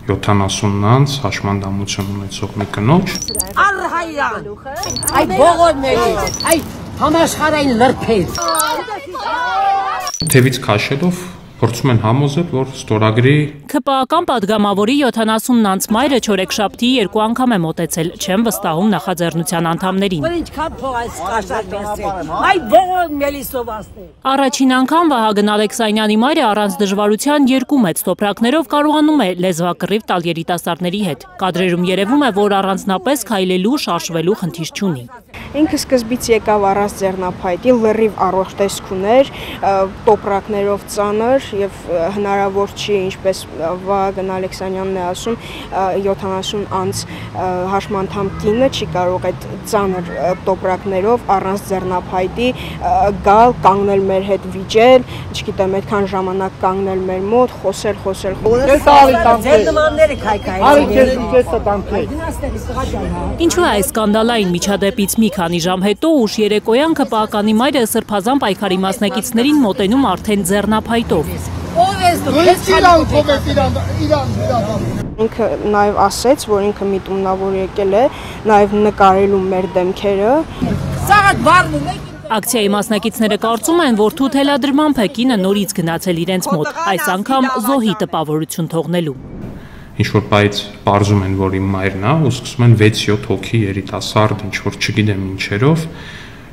70-անց հաշմանդամություն ունեցող մի կնոջ։ Արհայրան, այդ ողորմելի, այդ համաշխարհային լրբեր։ Թևից քաշելով փորձում են համոզել, որ ստորագրի ՔՊԱ-ական падգամավորի 70-անց մայրը չորեքշաբթի 2 անգամ է մոտեցել, չեն վստահում նախաձեռնության անդամներին։ Առաջին անգամ Վահագն Ալեքսանյանի մայրը առանց դժվարության 2 մեծ տոպրակներով կարողանում է լեզվակռիվ տալ երիտասարդների հետ։ Կադրերում երևում է, որ առանձնապես քայլելու, շարժվելու խնդիր չունի։ Ինքը սկզբից եկավ առանց ձեռնափայտի, լրիվ առողջ տեսք ուներ, տոպրակներով ծանր եւ հնարավոր չի, ինչպես Վահագն Ալեքսանյանն է ասում, 70 անց հաշմանդամ կինը չի կարող այդ ծանր տոպրակներով առանց ձեռնափայտի գալ, կանգնել մեր հետ վիճել, չգիտեմ, այդքան ժամանակ կանգնել մեր մոտ, խոսել։ Ինչու է այս սկանդալային միջադեպից մի քանի ժամ հետո ուշ երեկոյան ԿՊԱ-կանի մայրը սրբազան պայքարի մասնակիցներին մոտենում արդեն ձեռնափայտով։ Ինքը նաև ասեց, որ ինքը միտումնավոր եկել է, նաև նկարելու մեր դեմքերը։ Ակցիայի մասնակիցները կարծում են, որ թութելադրմամբ է կինը նորից գնացել իրենց մոտ, այս անգամ զոհի տպավորություն թողնելու։ Ինչ-որ բայց պարզում են, որ իմ մայրն է, ու սկսում են 6-7 հոգի երիտասարդ, ինչ-որ չգիտեմ ինչերով,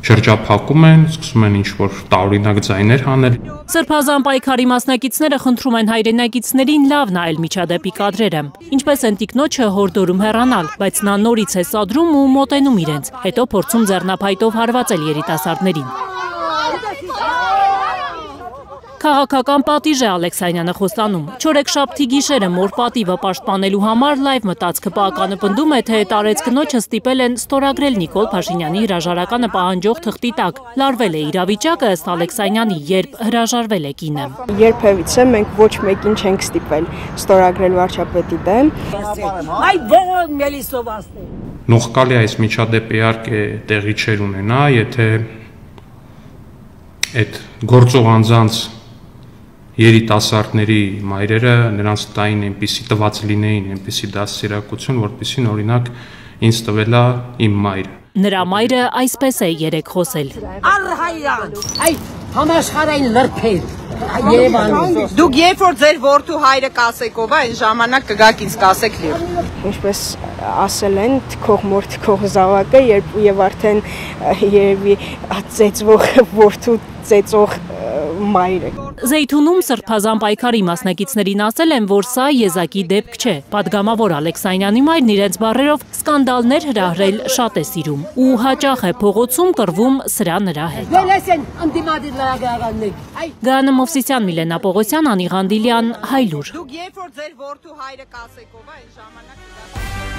շրջափակում են, սկսում են ինչ-որ տարօրինակ ձայներ հանել։ Սրբազան պայքարի մասնակիցները խնդրում են հայրենակիցներին լավ նայել միջադեպի կադրերը։ Ինչպես են տիկնոջը հորդորում հեռանալ, բայց նա նորից է սադրում ու մոտենում իրենց, հետո փորձում ձեռնափայտով հարվածել երիտասարդներին։ Քաղաքական պատիժ է Ալեքսանյանը խոստանում։ Չորեքշաբթի գիշերը մոր պատիվը պաշտպանելու համար լայվ մտած ԿՊԱ-կանը պնդում է, թե տարեց կնոջը ստիպել են ստորագրել Նիկոլ Փաշինյանի հրաժարականը պահանջող թղթի տակ։ Լարվել է իրավիճակը ըստ Ալեքսանյանի, երբ հրաժարվել է կինը։ Երբևիցե մենք ոչ մեկին չենք ստիպել ստորագրել վարչապետի դեմ։ Նողկալի այս միջադեպը իհարկե տեղի չէր ունենա, եթե այդ գործող անձանց երիտասարդների մայրերը նրանց տային այնպիսի տված լինեին, այնպիսի դաստիարակություն, որպեսզի օրինակ ինձ տվել է իմ մայրը։ Նրա մայրը այսպես է երեք խոսել։ Արհայրան, այդ համաշխարհային լրբեր։ Դուք երբ որ ձեր որդու հայրը կասեկով է, այն ժամանակ կգաք ինձ կասեք լիր։ Ինչպես ասել են, թքող մոր թքող զավակը, եւ արդեն երևի ծեծվող որդու ծեծող մայրը։ Զեյթունում սրբազան պայքարի մասնակիցներին ասել են, որ սա եզակի դեպք չէ։ Падգամավոր Ալեքսանյանի մայրն իրենց բառերով սկանդալներ հրահրել շատ է սիրում ու հաճախ է փողոցում կռվում սրա նրա հետ։ Գանը Մովսիսյան, Միլենա Պողոսյան, Անի Ղանդիլյան, Հայլուր։ Դուք երբ որ ձեր որդու հայրը կասեկով է, այն ժամանակ